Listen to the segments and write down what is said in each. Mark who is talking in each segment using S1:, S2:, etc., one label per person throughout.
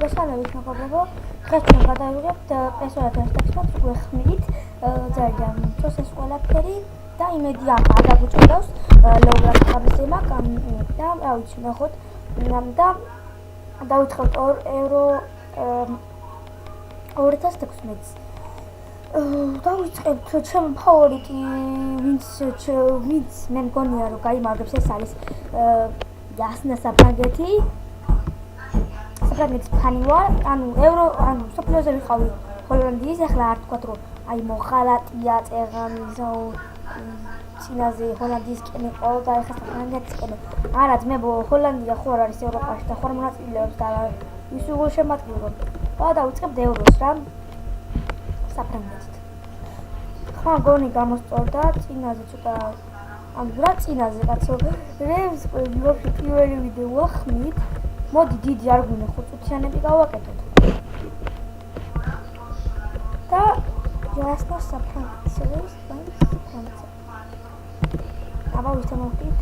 S1: მოგესალმებით მეგობრებო, დღეს ჩვენ გადავიღებთ პერსონაჟის ტექსტს უკვე ხმით, ძალიან თოს ეს ყველაფერი და იმედი აღარ დაგუჭირდავს ლოვრას პრობლემა და რა ვიცი ნახოთ და დავიწყებთ €2 2016-ს. დავიწყებთ ჩემი ფავორიტი ვინც მე მგონია რომ გაიმარჯვებს ეს არის იასნა საფრანგეთი. საფრანგეთის ფანი ვარ, ანუ საფრანგეთზე ვიყავი ჰოლანდიის, ახლა არ თქვა რომ აი მოხალატია წეღანი წინაზე ჰოლანდიისკენ იყო და ახლა საფრანგეთისკენ. არა ძმე ჰოლანდია ხო არ არის ევროპაში და ხო არ მონაწილეობს და ის უგულ შემატკივრო. დავიწყებთ ევროს რა საფრანგეთით. ხმა გონი გამოსწორდა წინაზე ცოტა ამბრა წინაზე კაცო რევს ვაფშე პირველი ვიდეოა ხმით. მოდი დიდი არ გვინდა 5 წუთიანები გავაკეთოთ. და იასნა საფრანგეთის ფრანცია. აბა ვისთამოვდით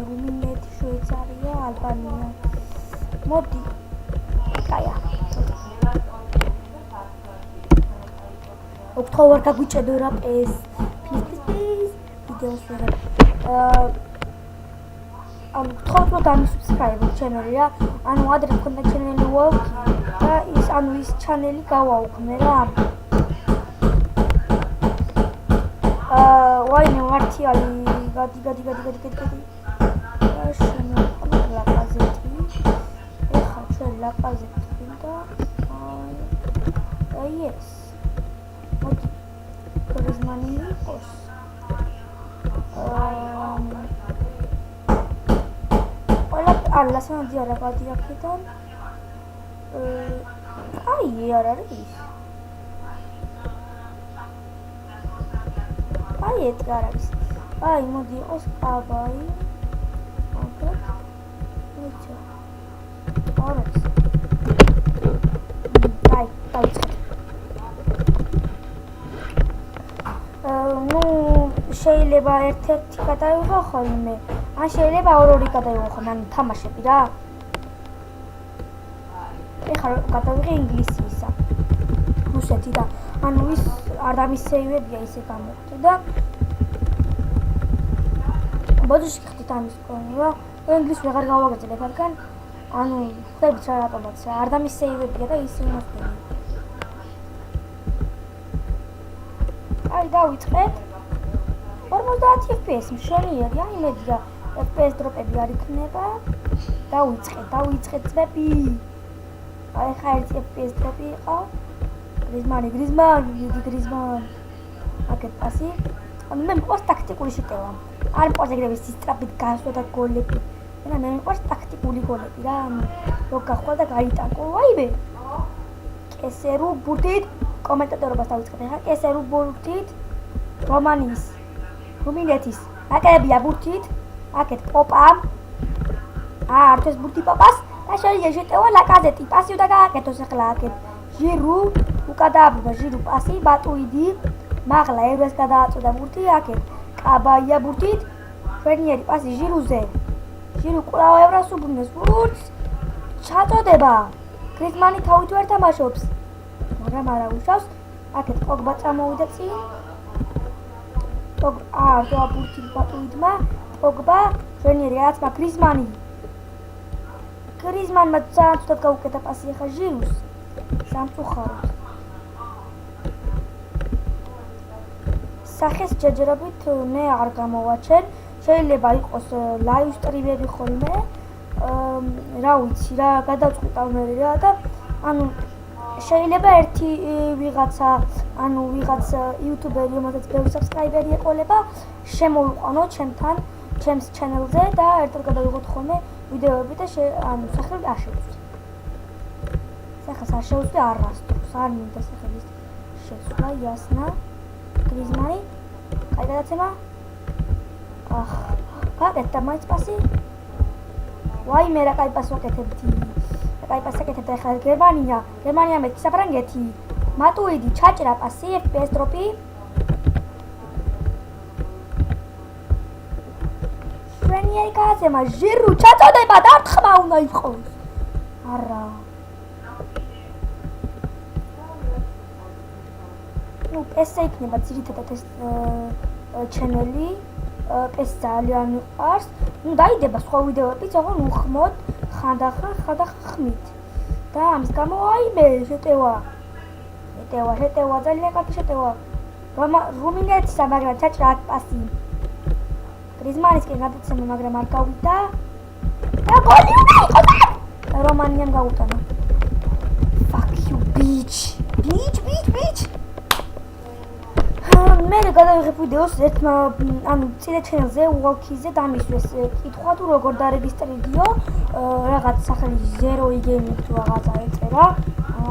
S1: რუმინეთი, შვეიცარია, ალბანია. მოდი. კაია. ოქტომბერ გაგვიჭედო რა პეს. პლიზ ვიდეოს ვიღებ. გთხოვთ რომ subscribe channel-ი რა. ანუ ადრე მქონდა channel-ი ვაუქი და ის channel-ი გავაუქმე რა. ვაიმე მართალი გადი. შენ ლაპაზეთი. ეხა ჩვენ ლაპაზეთი და აი ეს. მოდი. პრიზმანი იყოს. alla sono di ora qua di akhidan ai ara არის ai ეს რა არის ai მოდი იყოს კაბაი ოკეი ნიჩო არის ai დავიწყეთ ну შეიძლება ერთ-ერთი გადავიღო ხოლმე ან შეიძლება ორი გადავიღო ხოლმე ანუ თამაშები რა ეხლა გადავიღე ინგლისისა რუსეთი და ანუ ის არ დამისეივებია ისე გამოხდა და ბოდიში ხდით ამის კონვა ინგლისს ვეღარ გავაგრძელებ რადგან ანუ ხდებით რა რატომაც არ დამისეივებია და ისე იმასწრებია აი დავიწყეთ 50 FPS მშვენიერი აი მედია FPS დროპები არ იქნება დავიწყეთ წვები აი ხა ერთი FPS დროპი იყო გრიზმანი აკეთ პასი ანუ მე მყავს ტაქტიკული შეტევა არ მყავს ეგრევე სისტრაფით გასვლა და გოლები მე მყავს ტაქტიკული გოლები რა რო გახვალ და გაიტანკო ვაიმე კესერუ ბურთით კომენტატორობას დავიწყეთ ხა კესერუ ბურთით რუმინეთის აკებია ბურთით აკეთ პოპამ არც ბურთი პოპას და შეიძლება შეტევა ლაკაზეტი პასი უნდა გააკეთოს ახლა აკეთ ჟირუ უკადააბრუნდა ჟირუ პასი ბატუიდი მაღლა ევროს გადააწოდა ბურთი აკეთ კაბაია ბურთით ფრენიერი პასი ჟირუზე ჟირუ კვლავ ევროს უბრუნეს ბურთს ჩაწოდება გრიზმანი თავით ვერ თამაშობს მაგრამ არა უშავს აკეთ პოგბა წამოვიდა წინ და ბურთი ბატუიდმა პოგბა ფრენიერი აცმა გრიზმანმა ცუდად გაუკეთა პასი ახლა ჟირუს სამწუხაროდ სახეს ჯერჯერობით მე არ გამოვაჩენ შეიძლება იყოს ლაივ სტრიმები ხოლმე რა ვიცი რა გადავწყვიტავ მე რა და ანუ შეიძლება ერთი ვიღაცა იუთუბერი რომელსაც ბევრი subscribe-ერი ეყოლება შემოვიყვანო ჩემს channel-ზე და ერთად გადავიღოთ ხოლმე ვიდეოები და ანუ სახელი არ შევწვი. სახეს არ შევწვი არასდროს არ მინდა სახელის შეცვლა იასნა გრიზმანი კაი გადაცემა გაკეთდა მაინც პასი ვაიმე რა კაი პასი ვაკეთებდი კაი პასი აკეთებდა ახლა გერმანია მეთქი საფრანგეთი მატუიდი ჩაჭრა პასი FPS დროპი ფრენიერი გადაცემა ჟირუ ჩაწოდება და ართხმა უნდა იყოს არა ნუ PS-ზე იქნება ძირითადად ეს ჩანელი. PS ძალიან მიყვარს. ნუ დაიდება სხვა ვიდეოებიც, ოღონდ უხმოდ ხანდახან ხმით. და ამის გამო აიმე შეტევა ძალიან კარგი შეტევა. რუმინეთისა, მაგრამ ჩაჭრა პასი. გრიზმანისკენ გადაცემა, მაგრამ არ გავიდა. და გოლი უნდა იყოს. რომანიამ გაუტანა. Fuck you bitch. მე გადავიღებ ვიდეოს ერთმა წინა ჩანელზე Walkies-ზე დამისვეს კითხვა თუ როგორ დარეგისტრირდიო რაღაც სახელი Zero Gaming თუ რაღაცა ეწერა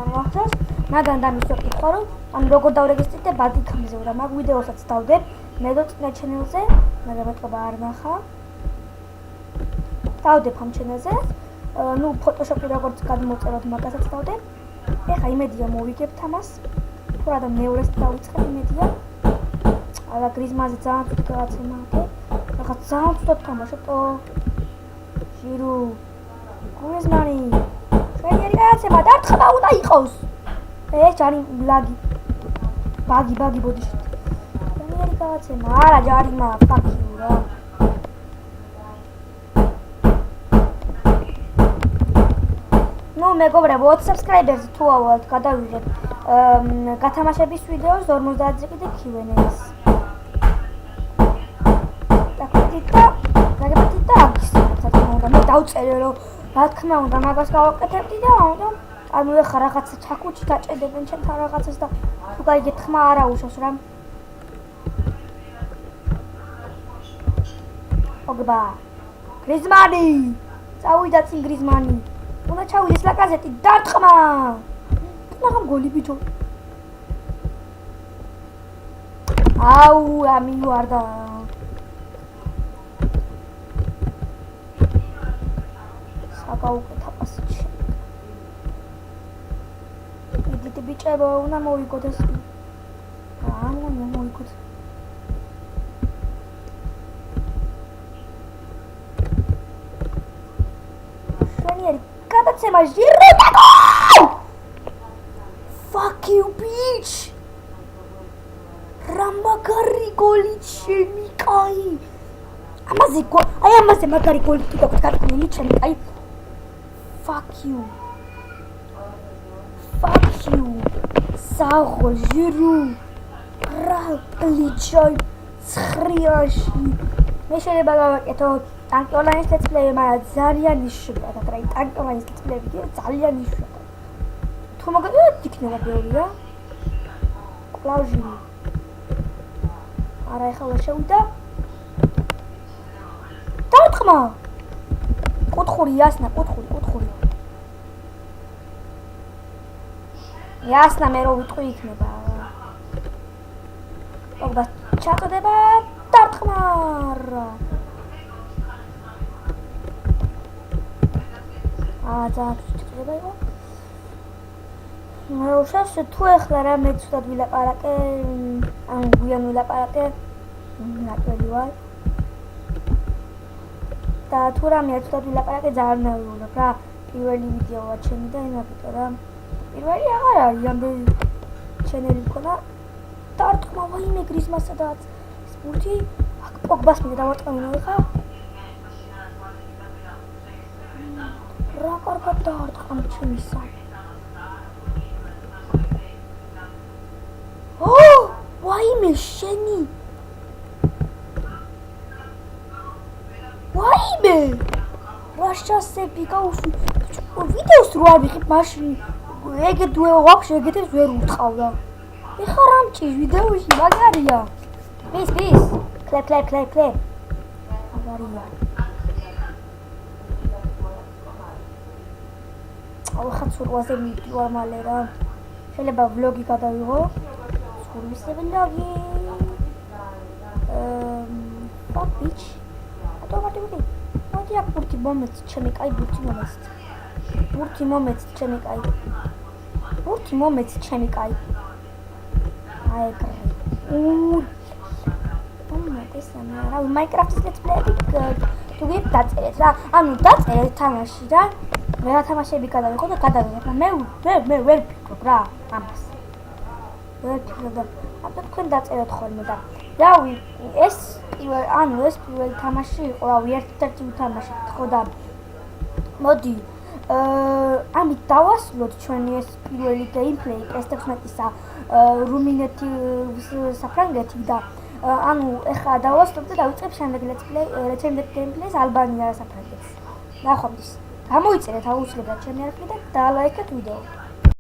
S1: ამახსოვს მაგან დამისვა კითხვა რომ როგორ დავრეგისტრირდე ბადიკამზე რა მაგ ვიდეოსაც დავდებ მე დო წინა ჩანელზე მაგრამ ეთქობა არ ნახა დავდებ ამ ჩანელზე ნუ Photoshop-ი როგორც გადმოწეროთ მაგასაც დავდებ ეხა იმედია მოვიგებთ ამას თუ რა და მეორეს დავიწყებ იმედია არა გრიზმანზე ძალიან ცუდ გააცემა რაღაც ძალიან ცუდად თამაშობ ჟირო გრიზმანი შენიერი გააცემა დარტყმა უნდა იყოს ეს არის ბაგი ბოდიში შენიერი გააცემა არა ჯარიმა ფაკი რა ნუ მეგობრებო 20 subscribers თუ ავალთ გადავიღებ გათამაშების ვიდეოს 50-ზე კიდე Q&A-ს მე დავწერე რომ რა თქმა უნდა მაგას გავაკეთებდი და ანუ ეხა რაღაცა ჩაკუჩი დაჭედებენ ჩემთან რაღაცას და თუ გაიგეთ ხმა არა უშავს რა ოგბა გრიზმანი წავიდა წინ გრიზმანი უნდა ჩავიდეს ლაკაზეტი დარტყმა ნახამ გოლი ბიჭო აუ ამიუარდა აკაუკეთა პასიჩი იდიტი ბიჭებო უნდა მოვიგოთ ეს უნდა მოვიგოთ შენიერი გადაცემა ჟირო fuck you bitch რა მაგარი გოლი ჩემი კაი ამაზე მაგარი გოლი თუ დაგკარგული ჩემი კაი fuck you საღო ჟირო რა პლიჩოი ცხრიაში მე შეიძლება გავაკეთო ტანკი ონლაინის let's play მაგრამ ძალიან იშვიათად რა ტანკი ონლაინის let's play ძალიან იშვიათად თუ მოგეთ იქნება ბევრია კლავჟი არა ეხლა შევიდა დარტყმა კუთხური იასნა კუთხური იასნა მე რო ვიტყვი იქნება ოგდა ჩაწოდება დარტყმა ჩაწოდება იყო უშავს თუ ეხლა რა მე ცუდად ვილაპარაკე ან გვიან ვილაპარაკე ნაკლები ვარ და თუ რამე ცუდად ვილაპარაკე ძალიან ნერვიულობ რა პირველი ვიდეოა ჩემი და იმათო რა პირველი აღარ არის ამდენი ჩანელი მქონა დარტყმა ვაიმე გრიზმასა და სპორტი აქ პოგბას მე დავარტყმინო ხა რა კარგად დაარტყამ ჩემისა ვაიმე შენი ვაიმე რა შასები გაუსულ ვიდეოს რო არ ვიღებ მაშინ ეგეთ ვაფშე ეგეთებს ვერ უთყავდა ეხა რამჭი ვიდეოში მაგარია ის კლებ მაგარია ახლა ცურვაზე მივდივარ მალე რა შეიძლება ვლოგი გადავიღო სურვისი ვლოგი fuck bitch ატომატი მოდი აქ ბურთი მომეც ჩემი კაი ბურთი მომეც ჩემი კაი აი გრე მომეტესანა რა Minecraft-ის let's play-ები თუ გიქვთ დაწერეთ რა ანუ დაწერეთ თამაში რა მე რა თამაშები გადავიღო და გადავიღებ მე ვერ ფიქრობ რა ამას ვერ ფიქრობ და ამიტომ თქვენ დაწერეთ ხოლმე და რავი, ეს პირველი თამაში იყო, რავი, ერთ-ერთი უთამაშეთ ხო და მოდი ამით დავასრულოთ ჩვენი ეს პირველი გეიმპლეი PS16-ისა რუმინეთის საფრანგეთი და ანუ ეხლა დავასრულოთ და დავიწყებ შემდეგ გეიმპლეის ალბანია საფრანგეთს. ნახვამდის. გამოიწერეთ აუცილებლად ჩემი არხი და დალაიქეთ ვიდეო.